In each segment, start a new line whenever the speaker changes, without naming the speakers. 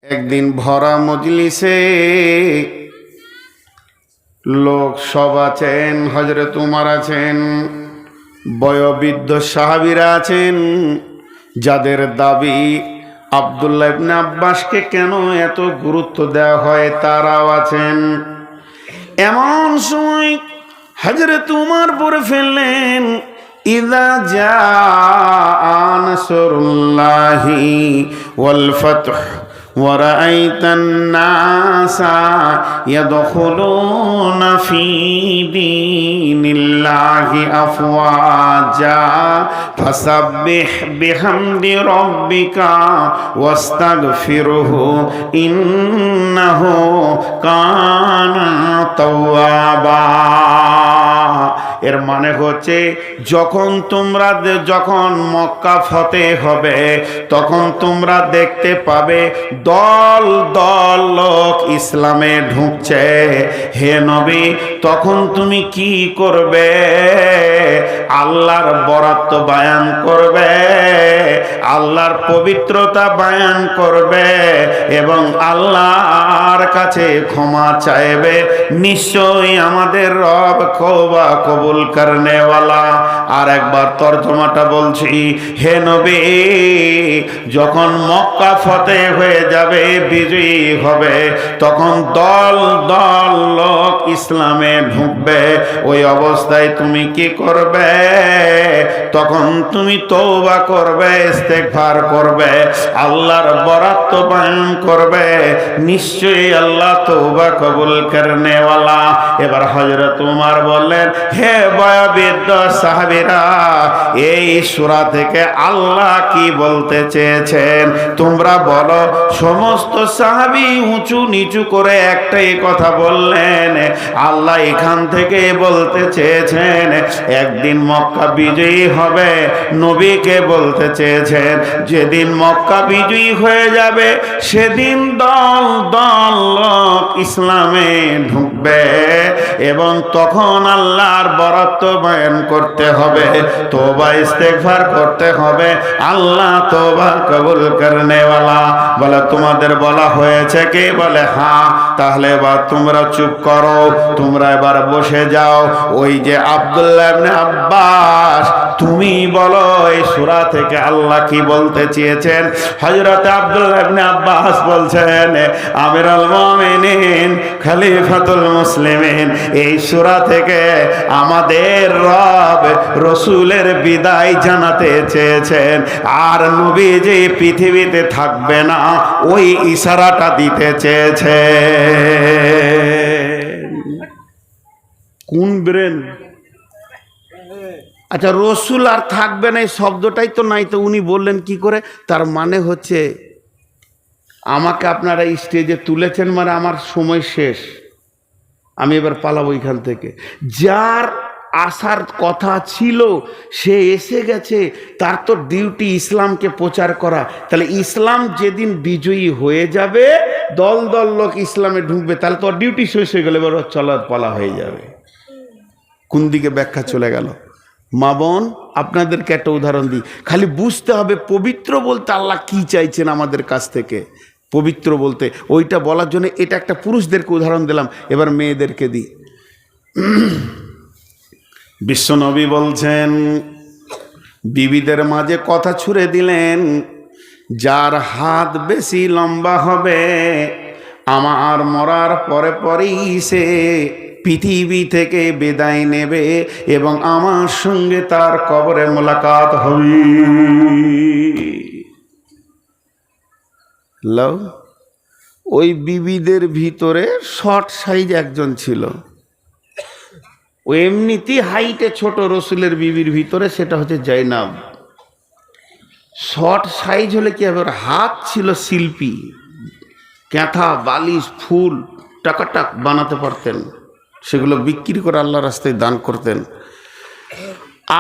একদিন ভরা মজলিসে লোক সব আছেন, হযরত উমর আছেন, বয়োবৃদ্ধ সাহাবীরা আছেন, যাদের দাবি আব্দুল্লাহ ইবনে আব্বাসকে কেন এত গুরুত্ব দেওয়া হয় তারাও আছেন। এমন সময় হযরত উমর পড়ে ফেললেন, ইযা জাআ নাসরুল্লাহি ওয়াল ফাতহ وَرَأَيْتَ النَّاسَ يَدْخُلُونَ فِي دِينِ اللَّهِ أَفْوَاجًا فَسَبِّحْ بِحَمْدِ رَبِّكَ وَاسْتَغْفِرْهُ إِنَّهُ كَانَ توابا। এর মানে হচ্ছে যখন মক্কা ফতেহ হবে তখন তোমরা দেখতে পাবে দল দল লোক ইসলামে ঢুকছে। হে নবী, তখন তুমি কি করবে? আল্লাহর বরাত বয়ান করবে, আল্লাহর পবিত্রতা বয়ান করবে এবং আল্লাহর কাছে ক্ষমা চাইবে। নিশ্চয়ই আমাদের রব তওবা কবুল করনে ওয়ালা। আর একবার তরজমাটা বলছি, হে নবী, যখন মক্কা ফতেহ হয়ে যাবে, বিজয়ী হবে, তখন দল দল লোক ইসলামে ঢুকবে। ওই অবস্থায় তুমি কি করবে? তখন তুমি তওবা করবে, ইস্তেগফার করবে, আল্লাহর বরাত বয়ান করবে। নিশ্চয়ই আল্লাহ তওবা কবুল করনে ওয়ালা। এবার হযরত উমর বললেন, হে বয়োবৃদ্ধ সাহাবীরা, এই সূরা থেকে আল্লাহ কি বলতে চেয়েছেন তোমরা বলো। সমস্ত সাহাবী উঁচু নিচু করে একটাই কথা বললেন, আল্লাহ এখান থেকে বলতে চেয়েছেন একদিন মক্কা বিজয়ী হবে। নবীকে বলতে চেয়েছেন যেদিন মক্কা বিজয়ী হয়ে যাবে সেদিন দল দল লোক ইসলামে ঢুকবে এবং তখন আল্লাহর বরাত বয়ান করতে হবে, তওবা ইস্তেগফার করতে হবে। আল্লাহ তওবা কবুল করনে ওয়ালা। বলে তোমাদের বলা হয়েছে কি? বলে হ্যাঁ। তাহলে এবার তোমরা চুপ করো, তোমরা এবার বসে যাও। ওই যে আব্দুল্লাহ ইবনে আব্বাস, তুমি বলো এই সূরা থেকে আল্লাহ কি বলতে চেয়েছেন। হযরত আব্দুল্লাহ ইবনে আব্বাস বলছেন, আমিরুল মুমিনিন, খলিফাতুল মুসলিমিন, এই সূরা থেকে আমাদের রব রাসূলের বিদায় জানাতে চেয়েছেন। আর নবী যে পৃথিবীতে থাকবে না, ওই ইশারাটা দিতে চেয়েছে। কোন ব্রেন? আচ্ছা, রসুল আর থাকবে না এই শব্দটাই তো নাই, তো উনি বললেন কি করে? তার মানে হচ্ছে আমাকে আপনারা স্টেজে তুলেছেন, মানে আমার সময় শেষ, আমি এবার পালাবো এখান থেকে। যার আসার কথা ছিল সে এসে গেছে, তার তো ডিউটি ইসলামকে প্রচার করা। তাহলে ইসলাম যেদিন বিজয়ী হয়ে যাবে, দল দল লোক ইসলামে ঢুকবে, তাহলে তো ডিউটি শেষ হয়ে গেলে এবার চলার পালা হয়ে যাবে। কোন দিকে ব্যাখ্যা চলে গেল? মা বোন, আপনাদেরকে একটা উদাহরণ দিই, খালি বুঝতে হবে পবিত্র বলতে আল্লাহ কি চাইছেন আমাদের কাছ থেকে। পবিত্র বলতে ওইটা বলার জন্য এটা একটা পুরুষদেরকে উদাহরণ দিলাম, এবার মেয়েদেরকে দিই। বিশ্বনবী বলছেন, বিবিদের মাঝে কথা ছুড়ে দিলেন, যার হাত বেশি লম্বা হবে আমার মরার পরে পরেই সে পৃথিবী থেকে বিদায় নেবে এবং আমার সঙ্গে তার কবরে মোলাকাত হবে। ওই বিবিদের ভিতরে শর্ট সাইজ একজন ছিল, ও এমনিতেই হাইটে ছোট রসুলের বিবির ভিতরে, সেটা হচ্ছে জাইনাব। শর্ট সাইজ হলে কি হবে? ওর হাত ছিল শিল্পী, ক্যাঁথা বালিশ ফুল টাকাটাক বানাতে পারতেন, সেগুলো বিক্রি করে আল্লাহ রাস্তায় দান করতেন।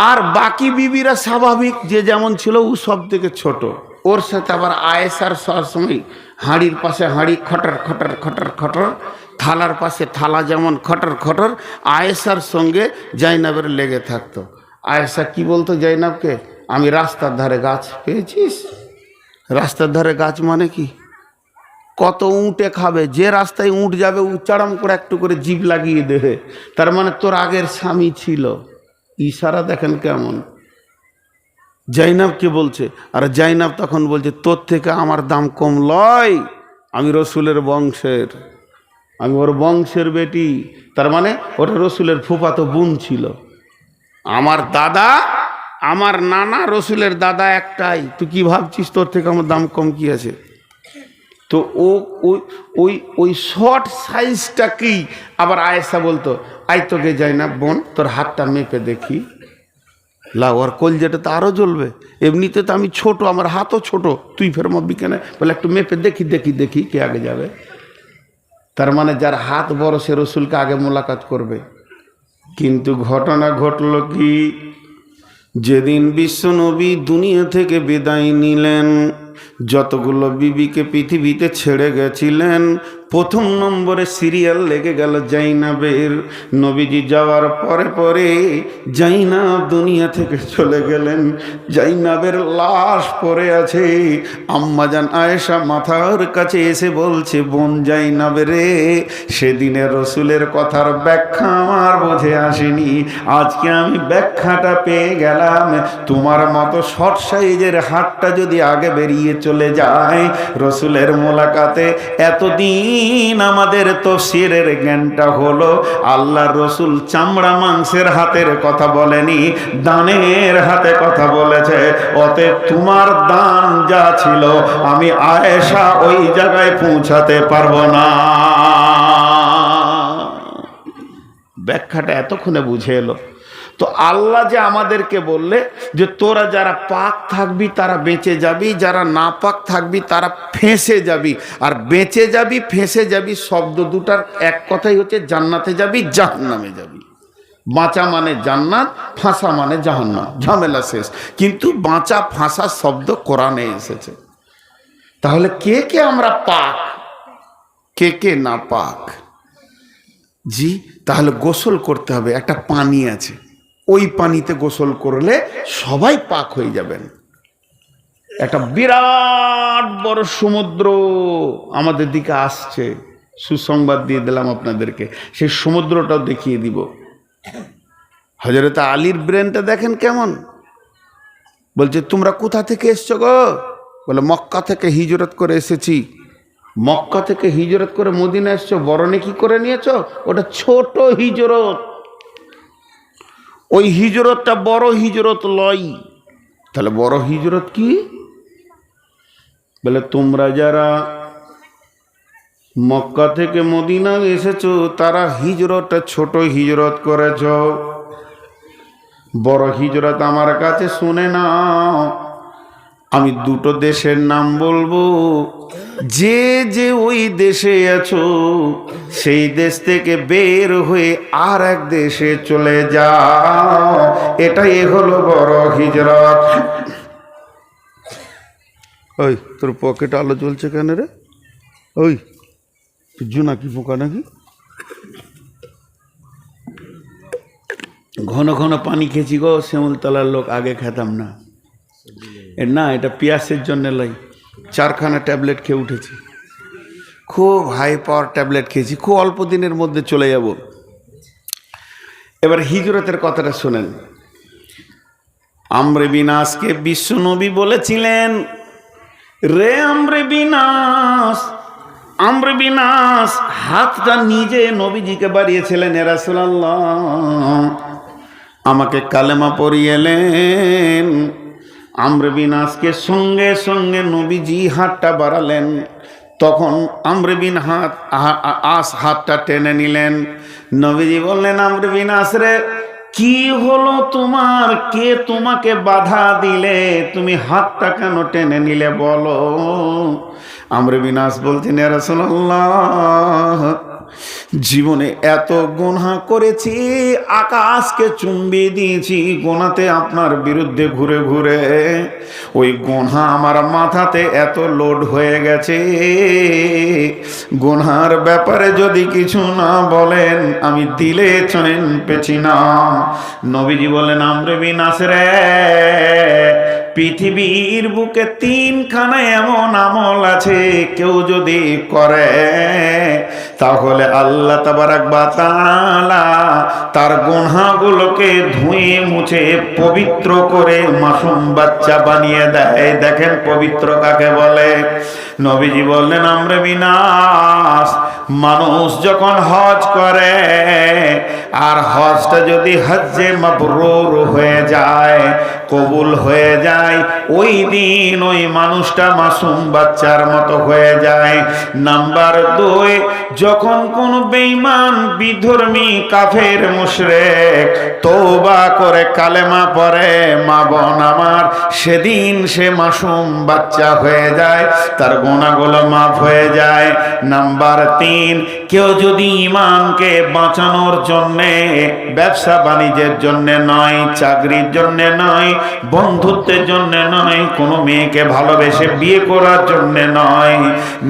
আর বাকি বিবিরা স্বাভাবিক, যে যেমন ছিল ও সব থেকে ছোট। ওর সাথে আবার আয়েশার সবসময় হাঁড়ির পাশে হাঁড়ি খটর খটর খটর খটর, থালার পাশে থালা যেমন খটর খটর, আয়েশার সঙ্গে জাইনাবের লেগে থাকতো। আয়েশা কি বলতো জাইনাবকে? আমি রাস্তার ধারে গাছ পেয়েছিস। রাস্তার ধারে গাছ মানে কি? কত উঁটে খাবে, যে রাস্তায় উঁট যাবে উচ্চারণ করে একটু করে জিভ লাগিয়ে দেবে, তার মানে তোর আগের স্বামী ছিল। ইশারা দেখেন কেমন। জাইনাবকে বলছে, আর জাইনাব তখন বলছে তোর থেকে আমার দাম কম লয়, আমি রসুলের বংশের, আমি ওর বংশের বেটি। তার মানে ওটা রসুলের ফুফাতো বোন ছিল। আমার দাদা, আমার নানা রসুলের দাদা একটাই, তুই কি ভাবছিস তোর থেকে আমার দাম কম কি আছে? তো ও ওই ওই ওই শর্ট সাইজটা কি আবার আয়েশা বলতো, আই তোকে যাই না বোন, তোর হাতটা মেপে দেখি। লাও, আর কলজেটা তো আরও জ্বলবে, এমনিতে তো আমি ছোট, আমার হাতও ছোট, তুই ফের মাপবি কেন? বলে একটু মেপে দেখি দেখি দেখি কে আগে যাবে। তার মানে যার হাত বড় সে রসুলকে আগে মোলাকাত করবে। কিন্তু ঘটনা ঘটল কি, যেদিন বিশ্বনবী দুনিয়া থেকে বিদায় নিলেন, যতগুলো বিবিকে পৃথিবীতে ছেড়ে গেছিলেন, প্রথম নম্বরে সিরিয়াল লেগে গেল জাইনাবের। নবীজি যাওয়ার পরে পরে জাইনাব দুনিয়া থেকে চলে গেলেন। জাইনাবের লাশ পড়ে আছে। আম্মাজান আয়েশা মাথার কাছে এসে বলছে, বোন জাইনাব রে, সেদিনের রসুলের কথার ব্যাখ্যা আমার বোঝে আসেনি, আজকে আমি ব্যাখ্যাটা পেয়ে গেলাম। তোমার মতো শর্ট সাইজের হাতটা যদি আগে বেরিয়ে চলে যায় রসুলের মোলাকাতে, এতদিন আমাদের তাফসীরের জ্ঞানটা হলো আল্লাহর রসুল চামড়া মাংসের হাতের কথা বলেনি, দানের হাতে কথা বলেছে। অতএব তোমার দান যা ছিল আমি আয়েশা ওই জায়গায় পৌঁছাতে পারবো না। ব্যাখ্যাটা এতক্ষণে বুঝে এলো। তো আল্লাহ যে আমাদেরকে বললে যে তোরা যারা পাক থাকবি তারা বেঁচে যাবি, যারা না পাক থাকবি তারা ফেঁসে যাবি। আর বেঁচে যাবি ফেঁসে যাবি শব্দ দুটার এক কথাই হচ্ছে জান্নাতে যাবি, জাহান্নামে যাবি। বাঁচা মানে জান্নাত, ফাঁসা মানে জাহান্নাম, ঝামেলা শেষ। কিন্তু বাঁচা ফাঁসা শব্দ কোরআনে এসেছে। তাহলে কে কে আমরা পাক, কে কে না পাক? জি, তাহলে গোসল করতে হবে। একটা পানি আছে, ওই পানিতে গোসল করলে সবাই পাক হয়ে যাবেন। একটা বিরাট বড় সমুদ্র আমাদের দিকে আসছে, সুসংবাদ দিয়ে দিলাম আপনাদেরকে, সেই সমুদ্রটাও দেখিয়ে দিব। হযরত আলীর ব্রেনটা দেখেন কেমন। বলছে তোমরা কোথা থেকে এসছো গো? বলে মক্কা থেকে হিজরত করে এসেছি। মক্কা থেকে হিজরত করে মদিনা এসছো, বড় নেকি করে নিয়েছো? ওটা ছোট হিজরত, ওই হিজরতটা বড় হিজরত লয়। তাহলে বড় হিজরত কি? বলে তোমরা যারা মক্কা থেকে মদিনা এসেছো তারা হিজরতটা ছোট হিজরত করেছ। বড় হিজরত আমার কাছে শুনে নাও, আমি দুটো দেশের নাম বলবো, যে যে ওই দেশে আছো সেই দেশ থেকে বের হয়ে আর এক দেশে চলে যাও, এটাই হলো বড় হিজরত। ওই তোর পকেটে আলো জ্বলছে কেন রে? ওই জোনাকি পোকা নাকি? ঘন ঘন পানি খেয়েছি গো, শ্যামলতলার লোক, আগে খেতাম না। না, এটা পিয়াসের জন্য লাই, 4খানা ট্যাবলেট খেয়ে উঠেছি, খুব হাই পাওয়ার ট্যাবলেট খেয়েছি, খুব অল্প দিনের মধ্যে চলে যাব। এবার হিজরতের কথাটা শোনেন। আমরে বিনাসকে বিশ্বনবী বলেছিলেন, রে আমরে বিনাস, আমরে বিনাস হাতটা নিজে নবীজিকে বাড়িয়েছিলেন, এ রাসূলুল্লাহ আমাকে কালেমা পড়িয়েলেন। আমরে বিনাসকে সঙ্গে সঙ্গে নবীজি হাতটা বাড়ালেন, তখন আমরে বিন হাতটা টেনে নিলেন। নবীজি বললেন, আমরে বিনাস রে কি হলো তোমার, কে তোমাকে বাধা দিলে, তুমি হাতটা কেন টেনে নিলে বলো। আমরে বিনাস বলছেন, ইয়া রাসূলুল্লাহ জীবনে এত গুনাহ করেছি, আকাশকে চুম্বি দিয়েছি গোনাতে আপনার বিরুদ্ধে ঘুরে ঘুরে, ওই গুনাহ আমার মাথাতে এত লোড হয়ে গেছে, গুনার ব্যাপারে যদি কিছু না বলেন আমি দিলে চলেন পেছি না। নবীজি বলেন, আমরে বিনাস রে পৃথিবীর বুকে তিনখানা এমন আমল আছে, কেউ যদি করে তাহলে আল্লাহ তাবারাক ওয়া তাআলা তার গুনাহগুলোকে ধুয়ে মুছে পবিত্র করে মাসুম বাচ্চা বানিয়ে দেয়। দেখেন পবিত্র কাকে বলে। নবীজি বললেন আমরে বিনাশ, মানুষ যখন হজ করে আর হজটা যদি হজ্জে মাবরুর হয়ে যায়, কবুল হয়ে যায়, ওই দিন ওই মানুষটা মাসুম বাচ্চার মতো হয়ে যায়। নাম্বার 2, যখন কোন বেঈমান বিধর্মী কাফের মুশরিক তওবা করে কালেমা পড়ে, মা বোন আমার, সেদিন সে মাসুম বাচ্চা হয়ে যায়, তার গুনাহগুলো মাফ হয়ে যায়। নাম্বার 3, কেউ যদি ঈমানকে বাঁচানোর জন্যে, ব্যবসা বাণিজ্যের জন্য নয়, চাকরির জন্য নয়, বন্ধুত্বের জন্য নয়, কোনো মেয়েকে ভালোবেসে বিয়ে করার জন্য নয়,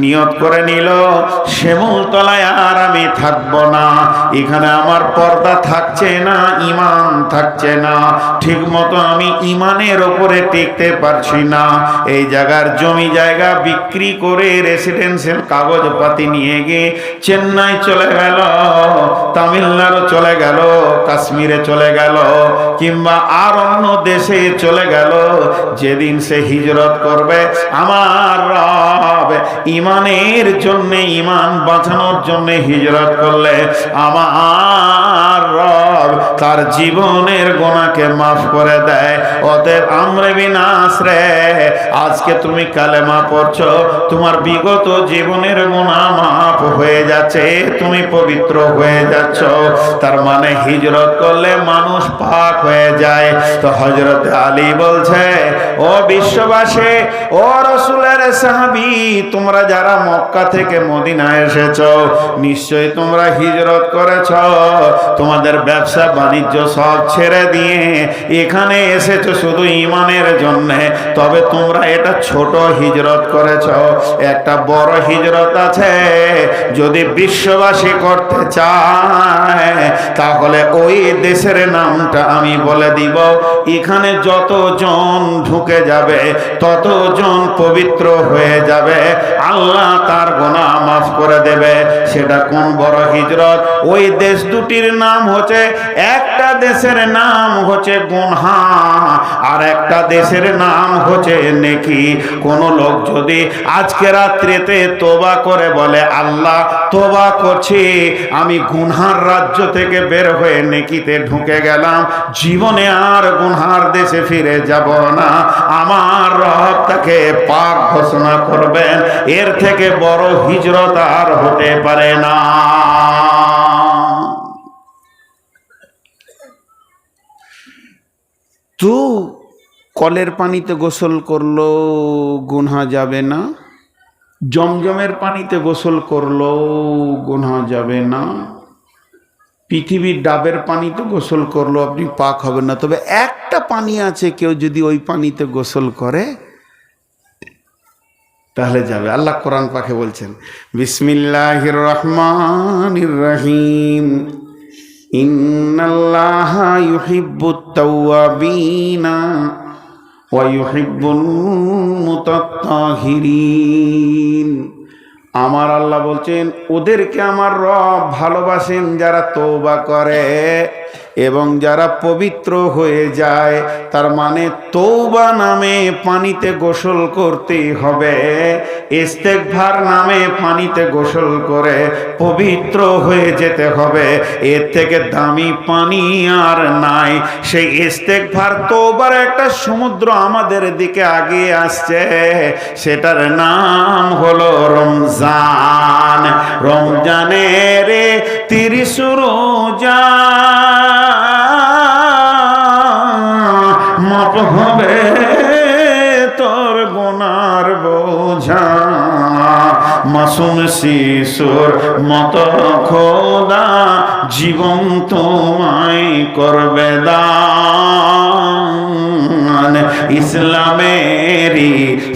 নিয়ত করে নিল শিমুলতলায় আর আমি থাকবো না, এখানে আমার পর্দা থাকছে না, ঈমান থাকছে না, ঠিক মতো আমি ঈমানের ওপরে টিকতে পারছি না, এই জায়গার জমি জায়গা বিক্রি করে রেসিডেন্সিয়াল কাগজপাতি নিয়ে গিয়ে চেন্নাই চলে গেল, তামিলনাড়ু চলে গেল, কাশ্মীরে চলে গেল, কিংবা আর অন্য দেশে চলে গেল। যেদিন সে হিজরত করবে, আমার রব ঈমানের জন্য, ঈমান বাঁচানোর জন্য হিজরত করলে আমার রব তার জীবনের গুনাহকে মাফ করে দেয়। অতএব আমরে বিনাশ রে, আজকে তুমি কালেমা পড়ছো, তোমার বিগত জীবনের গুনাহ মাফ হয়ে যাচ্ছে, তুমি পবিত্র হয়ে যাচ্ছ। তার মানে হিজরত করলে মানুষ পাক হয়ে যায়। তো হযরত আলী বলছে, ও বিশ্ববাসী, ও রাসূলের সাহাবী, তোমরা যারা মক্কা থেকে মদিনায় এসেছো, নিশ্চয়ই তোমরা হিজরত করেছো, তোমাদের ব্যবসা বাণিজ্য সব ছেড়ে দিয়ে এখানে এসেছো শুধু ঈমানের জন্য। তবে তোমরা এটা ছোট হিজরত করেছো, একটা বড় হিজরত আছে। যদি বিশ্ববাসী করতে চায় তাহলে ওই দেশের নামটা আমি বলে দিব, এখানে যতজন ঢুকে যাবে ততজন পবিত্র হয়ে যাবে, আল্লাহ তার গুনাহ মাফ করে দেবে। সেটা কোন বড় হিজরত? ওই দেশ দুটির নাম হচ্ছে, একটা দেশের নাম হচ্ছে গুনাহ আর একটা দেশের নাম হচ্ছে নেকি। কোন লোক যদি আজকে রাত্রিতে তওবা করে বলে, আল্লাহ তওবা করছি, আমি গুনহার রাজ্য থেকে বের হয়ে নেকিতে ঢুকে গেলাম, জীবনে আর গুনহার দেশে ফিরে যাব না, আমার রব তাকে পাক ঘোষণা করবেন। এর থেকে বড় হিজরত আর হতে পারে না। তো কলের পানিতে গোসল করলো গুনাহ যাবে না, জমজমের পানিতে গোসল করলো গুনাহ যাবে না, পৃথিবীর ডাবের পানিতে গোসল করলো আপনি পাক হবেন না। তবে একটা পানি আছে, কেউ যদি ওই পানিতে গোসল করে তাহলে যাবে। আল্লাহ কোরআন পাকে বলছেন, বিসমিল্লাহির রহমানির রহিম, ইন্নাল্লাহা ইউহিব্বুত তাওয়াবিনা ওয়া ইউহিব্বুল মুতাত্তাহিরিন। আমার আল্লাহ বলছেন, ওদেরকে আমার রব ভালোবাসেন যারা তওবা করে এবং যারা পবিত্র হয়ে যায়। তার মানে তওবা নামে পানিতে গোসল করতে হবে, ইস্তেগফার নামে পানিতে গোসল করে পবিত্র হয়ে যেতে হবে। এর থেকে দামি পানি আর নাই। সেই ইস্তেগফার, তওবার একটা সমুদ্র আমাদের দিকে আগিয়ে আসছে, সেটার নাম হলো রমজান। রমজানের 30 রোজা মাপ হবে তোর গুনার বোঝা, মাসুম শিশুর মতো খোদা জীবন তোমায় করবে দান। ইসলামেরই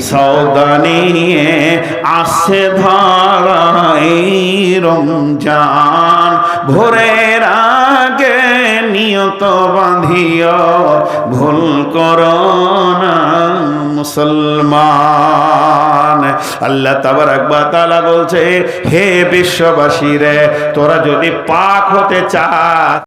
সওদা নিয়ে আসে ধরাই রমজান, ভোরের আগে নিয়ত বাঁধিও, ভুল করো না মুসলমান। আল্লাহ তাবারাক ওয়া তাআলা বলছে, হে বিশ্ববাসী রে, তোরা যদি পাক হতে চাস